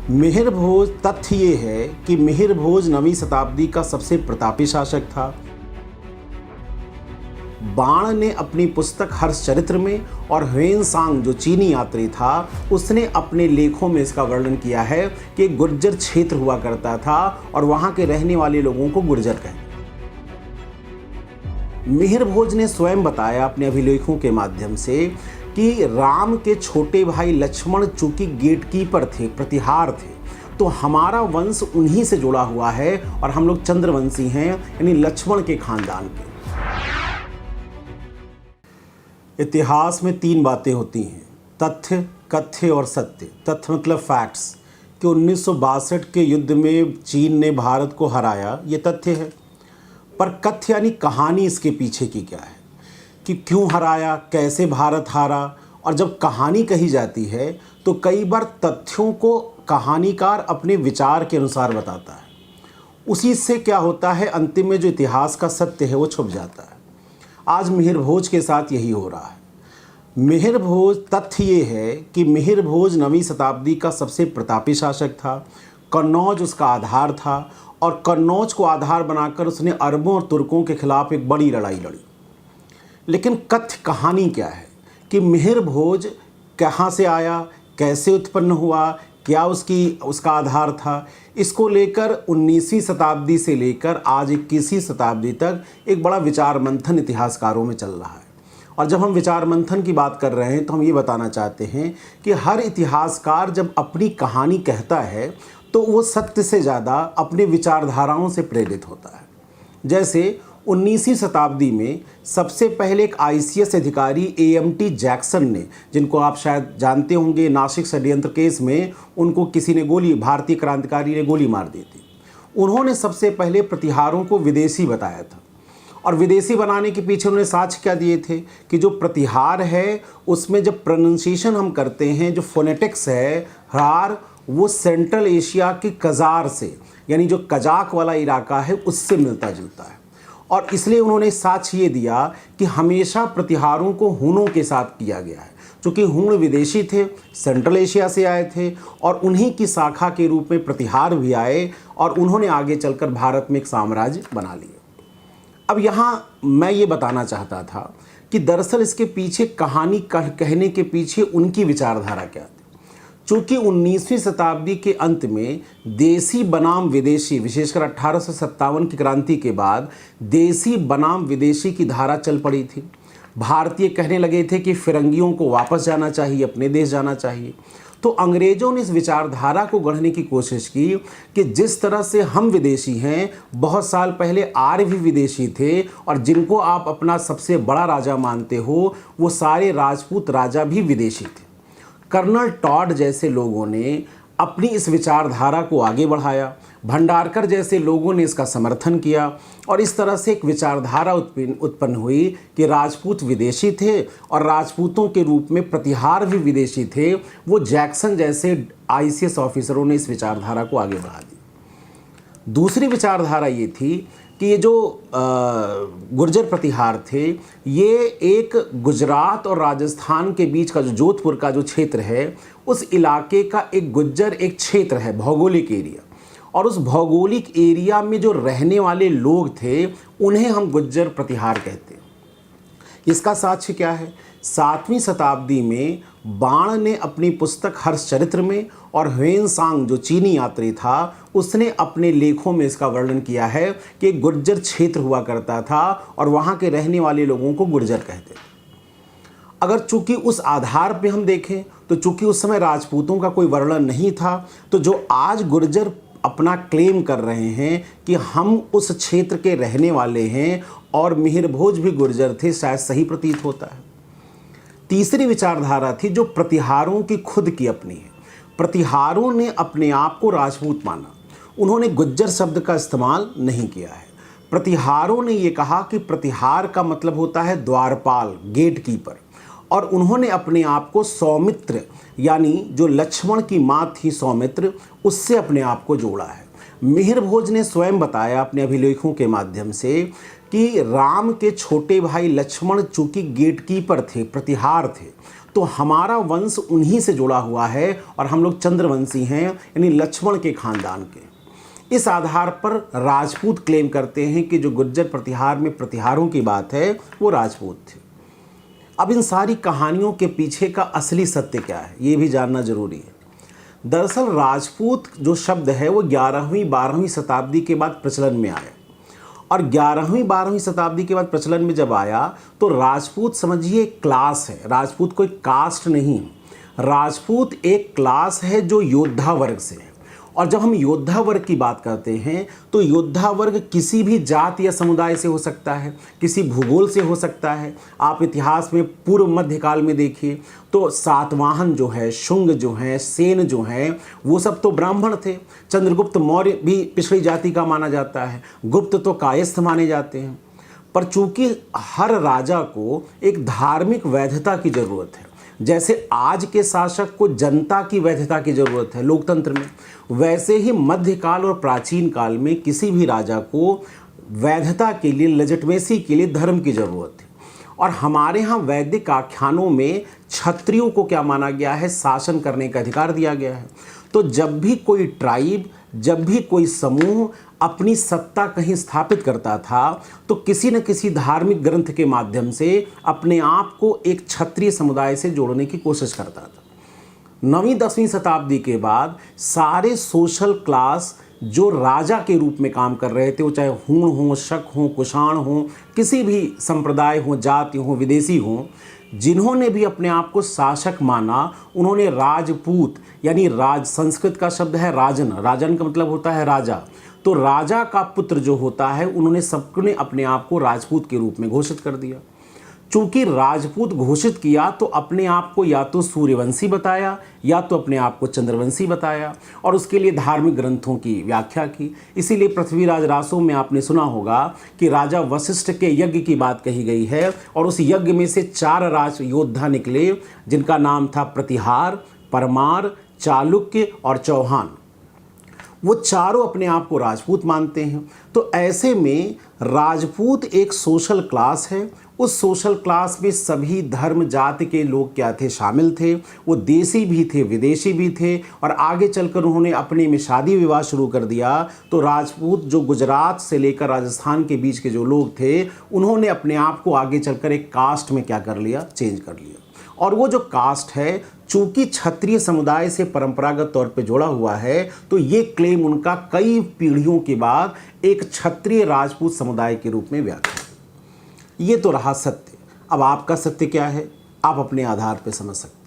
मिहिर भोज तथ्य ये है कि मिहिर भोज 9वीं शताब्दी का सबसे प्रतापी शासक था। बाण ने अपनी पुस्तक हर्षचरित्र में और ह्वेनसांग जो चीनी यात्री था उसने अपने लेखों में इसका वर्णन किया है कि गुर्जर क्षेत्र हुआ करता था और वहां के रहने वाले लोगों को गुर्जर कहते। मिहिर भोज ने स्वयं बताया अपने अभिलेखों के माध्यम से कि राम के छोटे भाई लक्ष्मण चूंकि गेटकीपर थे, प्रतिहार थे, तो हमारा वंश उन्हीं से जुड़ा हुआ है और हम लोग चंद्रवंशी हैं, यानी लक्ष्मण के खानदान के। इतिहास में 3 बातें होती हैं, तथ्य, कथ्य और सत्य। तथ्य मतलब फैक्ट्स, कि 1962 के युद्ध में चीन ने भारत को हराया, ये तथ्य है। पर कथ्य यानी कहानी इसके पीछे की क्या है, कि क्यों हराया, कैसे भारत हारा। और जब कहानी कही जाती है तो कई बार तथ्यों को कहानीकार अपने विचार के अनुसार बताता है, उसी से क्या होता है, अंतिम में जो इतिहास का सत्य है वो छुप जाता है। आज मिहिर भोज के साथ यही हो रहा है। मिहिर भोज तथ्य ये है कि मिहिर भोज 9वीं शताब्दी का सबसे प्रतापी शासक था। कन्नौज उसका आधार था और कन्नौज को आधार बनाकर उसने अरबों और तुर्कों के खिलाफ एक बड़ी लड़ाई लड़ी। लेकिन कथ्य कहानी क्या है कि मिहिर भोज कहाँ से आया, कैसे उत्पन्न हुआ, क्या उसका आधार था, इसको लेकर 19वीं शताब्दी से लेकर आज 21वीं शताब्दी तक एक बड़ा विचार मंथन इतिहासकारों में चल रहा है। और जब हम विचार मंथन की बात कर रहे हैं तो हम ये बताना चाहते हैं कि हर इतिहासकार जब अपनी कहानी कहता है तो वो सत्य से ज़्यादा अपने विचारधाराओं से प्रेरित होता है। जैसे 19वीं शताब्दी में सबसे पहले एक ICS अधिकारी AMT जैक्सन ने, जिनको आप शायद जानते होंगे, नासिक षड्यंत्र केस में उनको किसी ने भारतीय क्रांतिकारी ने गोली मार दी थी। उन्होंने सबसे पहले प्रतिहारों को विदेशी बताया था और विदेशी बनाने के पीछे उन्होंने साक्ष्य क्या दिए थे कि जो प्रतिहार है उसमें जब प्रोनाउंसिएशन हम करते हैं, जो फोनेटिक्स है हार, वो सेंट्रल एशिया की कजार से, यानी जो कजाक वाला इलाका है उससे मिलता जुलता है। और इसलिए उन्होंने साक्ष्य ये दिया कि हमेशा प्रतिहारों को हुनों के साथ किया गया है, क्योंकि हुन विदेशी थे, सेंट्रल एशिया से आए थे और उन्हीं की शाखा के रूप में प्रतिहार भी आए और उन्होंने आगे चलकर भारत में एक साम्राज्य बना लिया। अब यहाँ मैं ये बताना चाहता था कि दरअसल इसके पीछे कहानी कहने के पीछे उनकी विचारधारा क्या थी। चूँकि 19वीं शताब्दी के अंत में देसी बनाम विदेशी, विशेषकर 1857 की क्रांति के बाद देसी बनाम विदेशी की धारा चल पड़ी थी। भारतीय कहने लगे थे कि फिरंगियों को वापस जाना चाहिए, अपने देश जाना चाहिए। तो अंग्रेज़ों ने इस विचारधारा को गढ़ने की कोशिश की कि जिस तरह से हम विदेशी हैं, बहुत साल पहले आर्य भी विदेशी थे और जिनको आप अपना सबसे बड़ा राजा मानते हो वो सारे राजपूत राजा भी विदेशी थे। कर्नल टॉड जैसे लोगों ने अपनी इस विचारधारा को आगे बढ़ाया, भंडारकर जैसे लोगों ने इसका समर्थन किया और इस तरह से एक विचारधारा उत्पन्न हुई कि राजपूत विदेशी थे और राजपूतों के रूप में प्रतिहार भी विदेशी थे। वो जैक्सन जैसे ICS ऑफिसरों ने इस विचारधारा को आगे बढ़ा दी। दूसरी विचारधारा ये थी कि ये जो गुर्जर प्रतिहार थे, ये एक गुजरात और राजस्थान के बीच का जो जोधपुर का जो क्षेत्र है, उस इलाके का एक गुज्जर एक क्षेत्र है, भौगोलिक एरिया, और उस भौगोलिक एरिया में जो रहने वाले लोग थे उन्हें हम गुज्जर प्रतिहार कहते हैं। इसका साक्ष्य क्या है, 7वीं शताब्दी में बाण ने अपनी पुस्तक हर्षचरित्र में और ह्वेनसांग जो चीनी यात्री था उसने अपने लेखों में इसका वर्णन किया है कि गुर्जर क्षेत्र हुआ करता था और वहाँ के रहने वाले लोगों को गुर्जर कहते थे। अगर चूंकि उस आधार पे हम देखें तो चूंकि उस समय राजपूतों का कोई वर्णन नहीं था, तो जो आज गुर्जर अपना क्लेम कर रहे हैं कि हम उस क्षेत्र के रहने वाले हैं और मिहिर भोज भी गुर्जर थे, शायद सही प्रतीत होता है। तीसरी विचारधारा थी जो प्रतिहारों की खुद की अपनी है। प्रतिहारों ने अपने आप को राजपूत माना, उन्होंने गुज्जर शब्द का इस्तेमाल नहीं किया है। प्रतिहारों ने ये कहा कि प्रतिहार का मतलब होता है द्वारपाल, गेट कीपर, और उन्होंने अपने आप को सौमित्र, यानी जो लक्ष्मण की माँ थी सौमित्र, उससे अपने आप को जोड़ा है। मिहिर भोज ने स्वयं बताया अपने अभिलेखों के माध्यम से कि राम के छोटे भाई लक्ष्मण चूंकि गेटकीपर थे, प्रतिहार थे, तो हमारा वंश उन्हीं से जुड़ा हुआ है और हम लोग चंद्रवंशी हैं, यानी लक्ष्मण के खानदान के। इस आधार पर राजपूत क्लेम करते हैं कि जो गुर्जर प्रतिहार में प्रतिहारों की बात है वो राजपूत थे। अब इन सारी कहानियों के पीछे का असली सत्य क्या है ये भी जानना जरूरी है। दरअसल राजपूत जो शब्द है वो 11वीं 12वीं शताब्दी के बाद प्रचलन में आया, और 11वीं 12वीं शताब्दी के बाद प्रचलन में जब आया तो राजपूत समझिए एक क्लास है। राजपूत कोई कास्ट नहीं, राजपूत एक क्लास है जो योद्धा वर्ग से है। और जब हम योद्धा वर्ग की बात करते हैं तो योद्धा वर्ग किसी भी जाति या समुदाय से हो सकता है, किसी भूगोल से हो सकता है। आप इतिहास में पूर्व मध्यकाल में देखिए तो सातवाहन जो है, शुंग जो है, सेन जो है, वो सब तो ब्राह्मण थे। चंद्रगुप्त मौर्य भी पिछड़ी जाति का माना जाता है, गुप्त तो कायस्थ माने जाते हैं। पर चूंकि हर राजा को एक धार्मिक वैधता की जरूरत है, जैसे आज के शासक को जनता की वैधता की जरूरत है लोकतंत्र में, वैसे ही मध्यकाल और प्राचीन काल में किसी भी राजा को वैधता के लिए, लेजिटिमेसी के लिए धर्म की जरूरत है। और हमारे यहाँ वैदिक आख्यानों में क्षत्रियों को क्या माना गया है, शासन करने का अधिकार दिया गया है। तो जब भी कोई ट्राइब, जब भी कोई समूह अपनी सत्ता कहीं स्थापित करता था तो किसी न किसी धार्मिक ग्रंथ के माध्यम से अपने आप को एक क्षत्रिय समुदाय से जोड़ने की कोशिश करता था। 9वीं 10वीं शताब्दी के बाद सारे सोशल क्लास जो राजा के रूप में काम कर रहे थे, वो चाहे हूण हो, शक हो, कुषाण हो, किसी भी संप्रदाय हो, जाति हो, विदेशी हो, जिन्होंने भी अपने आप को शासक माना, उन्होंने राजपूत यानी राज, संस्कृत का शब्द है राजन, राजन का मतलब होता है राजा, तो राजा का पुत्र जो होता है उन्होंने सबने अपने आप को राजपूत के रूप में घोषित कर दिया। चूंकि राजपूत घोषित किया तो अपने आप को या तो सूर्यवंशी बताया या तो अपने आप को चंद्रवंशी बताया, और उसके लिए धार्मिक ग्रंथों की व्याख्या की। इसीलिए पृथ्वीराज रासो में आपने सुना होगा कि राजा वशिष्ठ के यज्ञ की बात कही गई है, और उस यज्ञ में से 4 राज योद्धा निकले जिनका नाम था प्रतिहार, परमार, चालुक्य और चौहान। वो चारों अपने आप को राजपूत मानते हैं। तो ऐसे में राजपूत एक सोशल क्लास है। उस सोशल क्लास में सभी धर्म जाति के लोग क्या थे, शामिल थे। वो देसी भी थे, विदेशी भी थे, और आगे चलकर उन्होंने अपने में शादी विवाह शुरू कर दिया। तो राजपूत जो गुजरात से लेकर राजस्थान के बीच के जो लोग थे, उन्होंने अपने आप को आगे चलकर एक कास्ट में क्या कर लिया, चेंज कर लिया। और वो जो कास्ट है चूंकि क्षत्रिय समुदाय से परंपरागत तौर पे जुड़ा हुआ है, तो ये क्लेम उनका कई पीढ़ियों के बाद एक क्षत्रिय राजपूत समुदाय के रूप में व्याख्या। ये तो रहा सत्य। अब आपका सत्य क्या है, आप अपने आधार पे समझ सकते हैं।